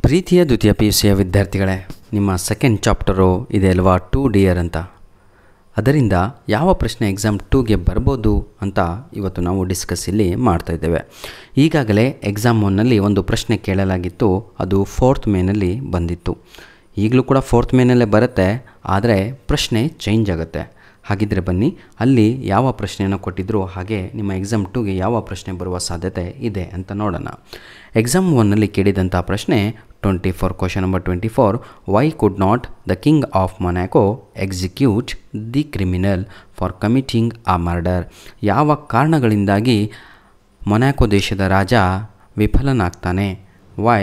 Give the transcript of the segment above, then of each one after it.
ಪ್ರೀತಿಯ ದ್ವಿತೀಯ PUCಯ ವಿದ್ಯಾರ್ಥಿಗಳೇ, ನಿಮ್ಮ ಸೆಕೆಂಡ್ ಚಾಪ್ಟರು ಇದೆ ಅಲ್ವಾ, 2 ಡಿಯರ್ ಅಂತ. ಅದರಿಂದ ಯಾವ ಪ್ರಶ್ನೆ ಎಕ್ಸಾಮ್ 2ಗೆ ಬರ್ಬೋದು ಅಂತ ಇವತ್ತು ನಾವು ಡಿಸ್ಕಸ್ ಇಲ್ಲಿ ಮಾಡ್ತಾಯಿದ್ದೇವೆ. ಈಗಾಗಲೇ ಎಕ್ಸಾಮ್ 1ನಲ್ಲಿ ಒಂದು ಪ್ರಶ್ನೆ ಕೇಳಲಾಗಿತ್ತು, ಅದು 4th ಮೇನಲ್ಲಿ ಬಂದಿತ್ತು. ಈಗಲೂ ಕೂಡ 4th ಮೇನಲ್ಲೇ ಬರುತ್ತೆ, ಆದರೆ ಪ್ರಶ್ನೆ ಚೇಂಜ್ ಆಗುತ್ತೆ. ಹಾಗಿದ್ದರೆ ಬನ್ನಿ, ಅಲ್ಲಿ ಯಾವ ಪ್ರಶ್ನೆಯನ್ನು ಕೊಟ್ಟಿದ್ರು ಹಾಗೆ ನಿಮ್ಮ ಎಕ್ಸಾಮ್ 2ಗೆ ಯಾವ ಪ್ರಶ್ನೆ ಬರುವ ಸಾಧ್ಯತೆ ಇದೆ ಅಂತ ನೋಡೋಣ. ಎಕ್ಸಾಮ್ 1ನಲ್ಲಿ ಕೇಳಿದಂಥ ಪ್ರಶ್ನೆ 24, question number 24, why could not the king of Monaco execute the criminal for committing a murder? ಯಾವ ಕಾರಣಗಳಿಂದಾಗಿ ಮೊನಾಕೋ ದೇಶದ ರಾಜ ವಿಫಲನಾಗ್ತಾನೆ? ವೈ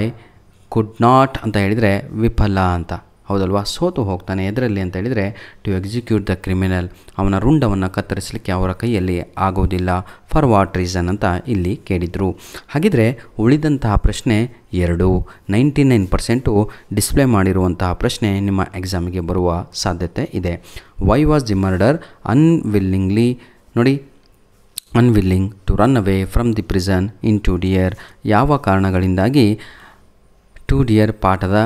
ಕುಡ್ ನಾಟ್ ಅಂತ ಹೇಳಿದರೆ ವಿಫಲ ಅಂತ, ಹೌದಲ್ವಾ, ಸೋತು ಹೋಗ್ತಾನೆ. ಎದರಲ್ಲಿ ಅಂತ ಹೇಳಿದರೆ ಟು ಎಕ್ಸಿಕ್ಯೂಟ್ ದ ಕ್ರಿಮಿನಲ್, ಅವನ ರುಂಡವನ್ನು ಕತ್ತರಿಸಲಿಕ್ಕೆ ಅವರ ಕೈಯಲ್ಲಿ ಆಗೋದಿಲ್ಲ. ಫಾರ್ ವಾಟ್ ರೀಸನ್ ಅಂತ ಇಲ್ಲಿ ಕೇಳಿದರು. ಹಾಗಿದ್ರೆ ಉಳಿದಂತಹ ಪ್ರಶ್ನೆ 99% ಡಿಸ್ಪ್ಲೇ ಮಾಡಿರುವಂತಹ ಪ್ರಶ್ನೆ ನಿಮ್ಮ ಎಕ್ಸಾಮಿಗೆ ಬರುವ ಸಾಧ್ಯತೆ ಇದೆ. Why was the murder unwillingly, ನೋಡಿ, unwilling to run away from the prison in 2 dear. ಯಾವ ಕಾರಣಗಳಿಂದಾಗಿ 2 ಡಿಯರ್ ಪಾಠದ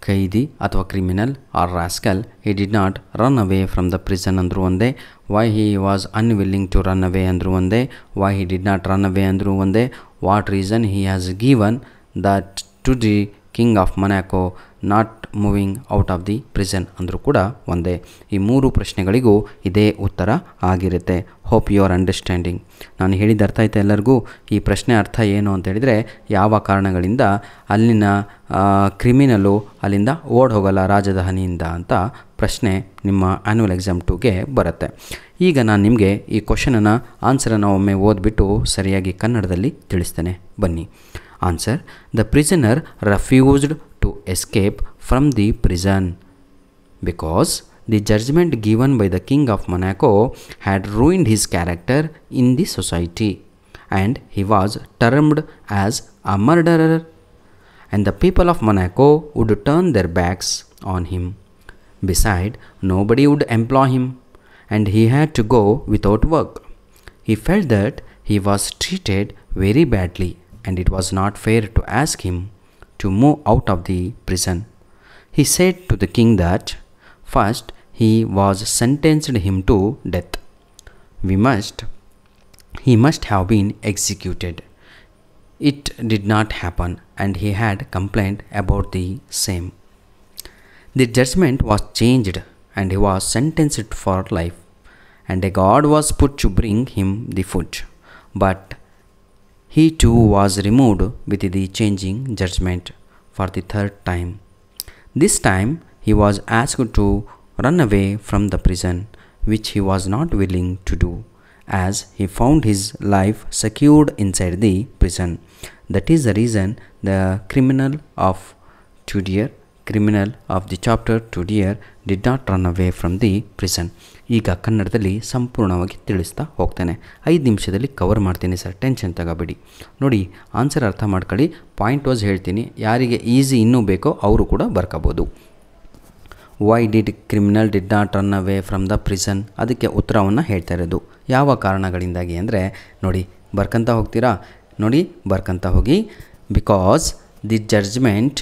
ಕೈದಿ ಅಥವಾ criminal or rascal he did not run away from the prison ಅಂದರು ಒಂದೇ. Why he was unwilling to run away ಅಂದರು ಒಂದೇ. Why he did not run away ಅಂದರು ಒಂದೇ. What reason he has given that to the king of Monaco not moving out of the prison ಅಂದರೂ ಕೂಡ ಒಂದೇ. ಈ 3 ಪ್ರಶ್ನೆಗಳಿಗೂ ಇದೇ ಉತ್ತರ ಆಗಿರುತ್ತೆ. Hope you are understanding. ನಾನು ಹೇಳಿದ ಅರ್ಥ ಆಯ್ತಾ ಎಲ್ಲರಿಗೂ? ಈ ಪ್ರಶ್ನೆ ಅರ್ಥ ಏನು ಅಂತ ಹೇಳಿದರೆ, ಯಾವ ಕಾರಣಗಳಿಂದ ಅಲ್ಲಿನ ಕ್ರಿಮಿನಲು ಅಲ್ಲಿಂದ ಓಡ್ ಹೋಗಲ್ಲ ರಾಜದ ಹನಿಯಿಂದ ಅಂತ ಪ್ರಶ್ನೆ ನಿಮ್ಮ ಆ್ಯನ್ಯುವಲ್ ಎಕ್ಸಾಮ್ 2ಗೆ ಬರುತ್ತೆ. ಈಗ ನಾನು ನಿಮಗೆ ಈ ಕ್ವಶನನ್ನು ಆನ್ಸರನ್ನು ಒಮ್ಮೆ ಓದ್ಬಿಟ್ಟು ಸರಿಯಾಗಿ ಕನ್ನಡದಲ್ಲಿ ತಿಳಿಸ್ತೇನೆ, ಬನ್ನಿ. Answer: the prisoner refused to escape from the prison because the judgment given by the king of Monaco had ruined his character in the society and he was termed as a murderer, and the people of Monaco would turn their backs on him. Besides, nobody would employ him and he had to go without work. He felt that he was treated very badly and it was not fair to ask him to move out of the prison. He said to the king that first he was sentenced him to death. He must have been executed. It did not happen and he had complained about the same. The judgment was changed and he was sentenced for life, and a guard was put to bring him the food. But he too was removed with the changing judgment for the 3rd time. This time he was asked to run away from the prison, which he was not willing to do, as he found his life secured inside the prison. That is the reason the criminal of 2 dear, criminal of the chapter 2 dear did not run away from the prison. ಈಗ ಕನ್ನಡದಲ್ಲಿ ಸಂಪೂರ್ಣವಾಗಿ ತಿಳಿಸ್ತಾ ಹೋಗ್ತೇನೆ. 5 ನಿಮಿಷದಲ್ಲಿ cover ಮಾಡ್ತೀನಿ sir, tension ತಗೋಬೇಡಿ. ನೋಡಿ, answer ಅರ್ಥ ಮಾಡ್ಕೊಳ್ಳಿ, ಪಾಯಿಂಟ್ ವಾಸ್ ಹೇಳ್ತೀನಿ. ಯಾರಿಗೆ ಈಸಿ ಇನ್ನೂ ಬೇಕೋ ಅವರು ಕೂಡ ಬರ್ಕೋಬೋದು. Why did criminal did not run away from the prison, ಅದಕ್ಕೆ ಉತ್ತರವನ್ನು ಹೇಳ್ತಾ ಇರೋದು. ಯಾವ ಕಾರಣಗಳಿಂದಾಗಿ ಅಂದರೆ, ನೋಡಿ ಬರ್ಕಂತ ಹೋಗ್ತೀರಾ, ನೋಡಿ ಬರ್ಕಂತ ಹೋಗಿ. Because the judgement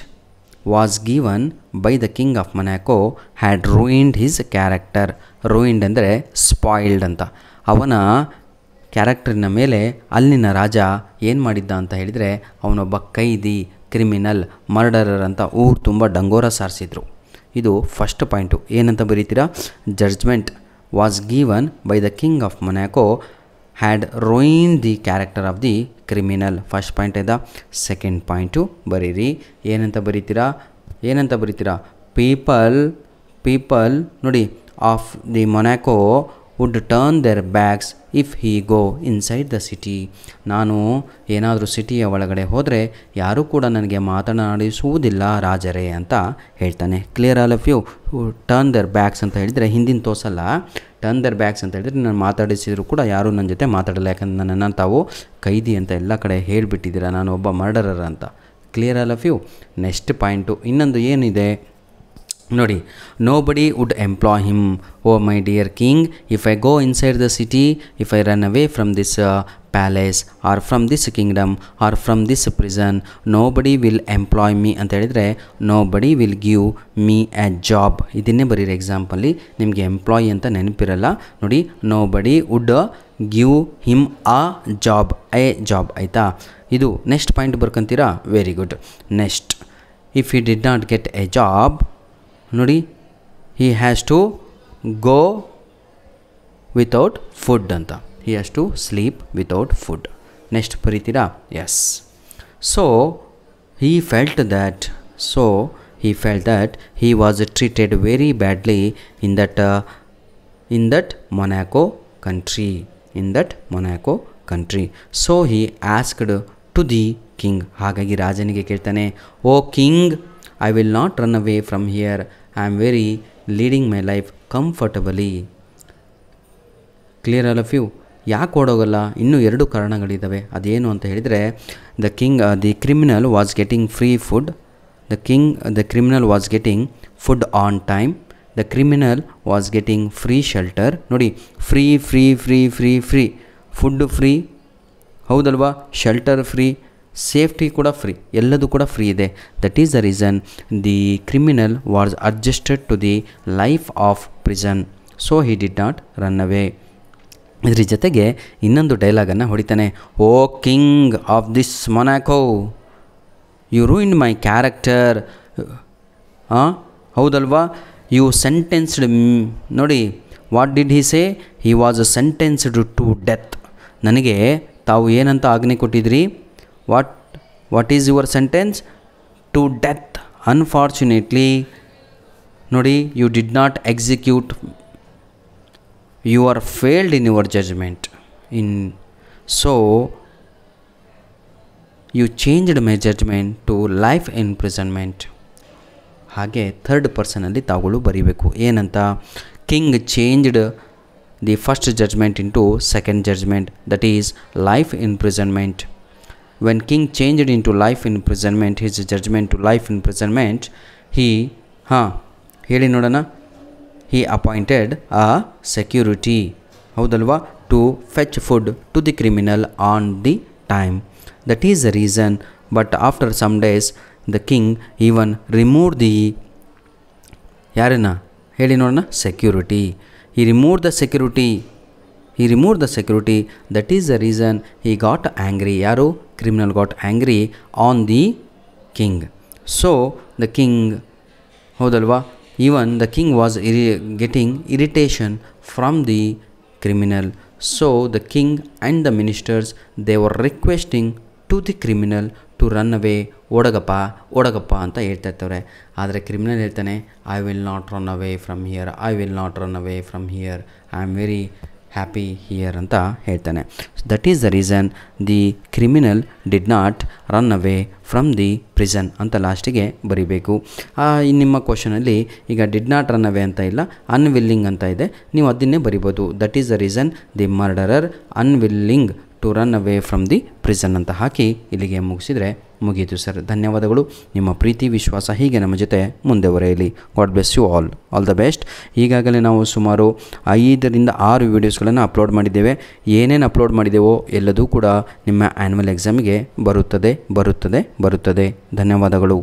was given by the king of Monaco had ruined his character. Ruined ಅಂದರೆ ಸ್ಪಾಯಿಲ್ಡ್ ಅಂತ. ಅವನ ಕ್ಯಾರೆಕ್ಟರಿನ ಮೇಲೆ ಅಲ್ಲಿನ ರಾಜ ಏನು ಮಾಡಿದ್ದ ಅಂತ ಹೇಳಿದರೆ, ಅವನೊಬ್ಬ ಕೈದಿ, ಕ್ರಿಮಿನಲ್, ಮರ್ಡರರ್ ಅಂತ ಊರು ತುಂಬ ಡಂಗೋರ ಸಾರಿಸಿದ್ರು. ಇದು ಫಸ್ಟ್ ಪಾಯಿಂಟು. ಏನಂತ ಬರೀತೀರಾ? Judgement was given by the king of Monaco had ruin the character of the criminal. First point ಇದೆ. ಸೆಕೆಂಡ್ ಪಾಯಿಂಟು ಬರೀರಿ. ಏನಂತ ಬರೀತೀರಾ? ಪೀಪಲ್ ನೋಡಿ of the Monaco would turn their backs if he go inside the city. ನಾನು ಏನಾದರೂ ಸಿಟಿಯ ಒಳಗಡೆ ಹೋದರೆ ಯಾರೂ ಕೂಡ ನನಗೆ ಮಾತನಾಡಿಸುವುದಿಲ್ಲ ರಾಜರೇ ಅಂತ ಹೇಳ್ತಾನೆ. Clear all of you? Turn their backs ಅಂತ ಹೇಳಿದರೆ ಹಿಂದಿನ ತೋರಿಸಲ್ಲ. ಟರ್ನ್ ದೇರ್ ಬ್ಯಾಕ್ಸ್ ಅಂತ ಹೇಳಿದರೆ ನಾನು ಮಾತಾಡಿಸಿದ್ರು ಕೂಡ ಯಾರೂ ನನ್ನ ಜೊತೆ ಮಾತಾಡಲ್ಲ, ಯಾಕಂದರೆ ನನ್ನನ್ನು ತಾವು ಕೈದಿ ಅಂತ ಎಲ್ಲ ಕಡೆ ಹೇಳಿಬಿಟ್ಟಿದ್ದೀರಾ, ನಾನು ಒಬ್ಬ ಮರ್ಡರರ್ ಅಂತ. Clear all of you? Next point ಇನ್ನೊಂದು ಏನಿದೆ ನೋಡಿ, nobody would employ him. Oh my dear king, if I go inside the city, if I run away from this palace or from this kingdom or from this prison nobody will employ me ಅಂತ ಹೇಳಿದರೆ nobody will give me a job. ಇದನ್ನೇ ಬರೀರಿ ಎಕ್ಸಾಂಪಲ್ಲಿ, ನಿಮಗೆ employee ಅಂತ ನೆನಪಿರಲ್ಲ ನೋಡಿ. Nobody would give him a job ಆಯಿತಾ. ಇದು ನೆಕ್ಸ್ಟ್ ಪಾಯಿಂಟ್ ಬರ್ಕೊಂತೀರಾ? Very good. Next, if he did not get a job ನೋಡಿ, he has to go without food ಅಂತ. he has to sleep without food. Next ಬರೀತೀರಾ? yes. so he felt that he was treated very badly in that Monaco country. so he asked to the king. ಹಾಗಾಗಿ ರಾಜನಿಗೆ ಕೇಳ್ತಾನೆ, ಓ king, I will not run away from here. I am very leading my life comfortably. Clear all of you? ಯಾಕೆ ಓಡೋಗಲ್ಲ? ಇನ್ನೂ 2 ಕಾರಣಗಳಿದ್ದಾವೆ. ಅದೇನು ಅಂತ ಹೇಳಿದರೆ, the criminal was getting free food. The criminal was getting food on time. The criminal was getting free shelter. ನೋಡಿ, free food free, ಹೌದಲ್ವಾ? Shelter free, safety ಕೂಡ ಫ್ರೀ, ಎಲ್ಲದೂ ಕೂಡ ಫ್ರೀ ಇದೆ. That is the reason the criminal was adjusted to the life of prison. So he did not run away. ಇದ್ರ ಜೊತೆಗೆ ಇನ್ನೊಂದು ಡೈಲಾಗನ್ನು ಹೊಡಿತಾನೆ. O king of this Monaco, you ruined my character. ಹೌದಲ್ವಾ? ಯು ಸೆಂಟೆನ್ಸ್ಡ್ ನೋಡಿ, what did he say? He was sentenced to death. ನನಗೆ ತಾವು ಏನಂತ ಆಜ್ಞೆ ಕೊಟ್ಟಿದ್ರಿ? What is your sentence? To death. Unfortunately ನೋಡಿ, you did not execute. You are failed in your judgment. So you changed my judgment to life imprisonment. ಹಾಗೆ third ಪರ್ಸನಲ್ಲಿ ತಾವುಗಳು ಬರೀಬೇಕು. ಏನಂತ? King changed the first judgment into second judgment, that is life imprisonment. When king changed into life imprisonment, his judgment to life imprisonment, ಹೇಳಿ ನೋಡೋಣ. he appointed a security, ಹೌದಲ್ವಾ, to fetch food to the criminal on the time. That is the reason. But after some days the king even removed the ಯಾರನ್ನ ಹೇಳಿ ನೋಡೋಣ? security. he removed the security. That is the reason he got angry. ಯಾರು? criminal got angry on the king. so the king, ಹೌದಲ್ವಾ, even the king was getting irritation from the criminal. So the king and the ministers, they were requesting to the criminal to run away. ಓಡಗಪ್ಪ ಅಂತ ಹೇಳ್ತಾ ಇರ್ತಾರೆ. ಆದರೆ criminal ಹೇಳ್ತಾನೆ, I will not run away from here, I am very happy here ಅಂತ ಹೇಳ್ತಾನೆ. That is the reason the criminal did not run away from the prison ಅಂತ ಲಾಸ್ಟಿಗೆ ಬರೀಬೇಕು. ನಿಮ್ಮ ಕ್ವಶನಲ್ಲಿ ಈಗ ಡಿಡ್ ನಾಟ್ ರನ್ ಅವೇ ಅಂತ ಇಲ್ಲ, ಅನ್ವಿಲ್ಲಿಂಗ್ ಅಂತ ಇದೆ. ನೀವು ಅದನ್ನೇ ಬರಿಬೋದು. That is the reason the murderer unwilling to run away from the prison ಅಂತ ಹಾಕಿ ಇಲ್ಲಿಗೆ ಮುಗಿಸಿದರೆ ಮುಗಿಯಿತು ಸರ್. ಧನ್ಯವಾದಗಳು. ನಿಮ್ಮ ಪ್ರೀತಿ ವಿಶ್ವಾಸ ಹೀಗೆ ನಮ್ಮ ಜೊತೆ ಮುಂದೆ ಬರೆಯಲಿ. God bless you all the best. ಈಗಾಗಲೇ ನಾವು ಸುಮಾರು 5 ರಿಂದ 6 ವೀಡಿಯೋಸ್ಗಳನ್ನು ಅಪ್ಲೋಡ್ ಮಾಡಿದ್ದೇವೆ. ಏನೇನು ಅಪ್ಲೋಡ್ ಮಾಡಿದ್ದೇವೋ ಎಲ್ಲದೂ ಕೂಡ ನಿಮ್ಮ ಆ್ಯನ್ಯುವಲ್ ಎಕ್ಸಾಮಿಗೆ ಬರುತ್ತದೆ. ಧನ್ಯವಾದಗಳು.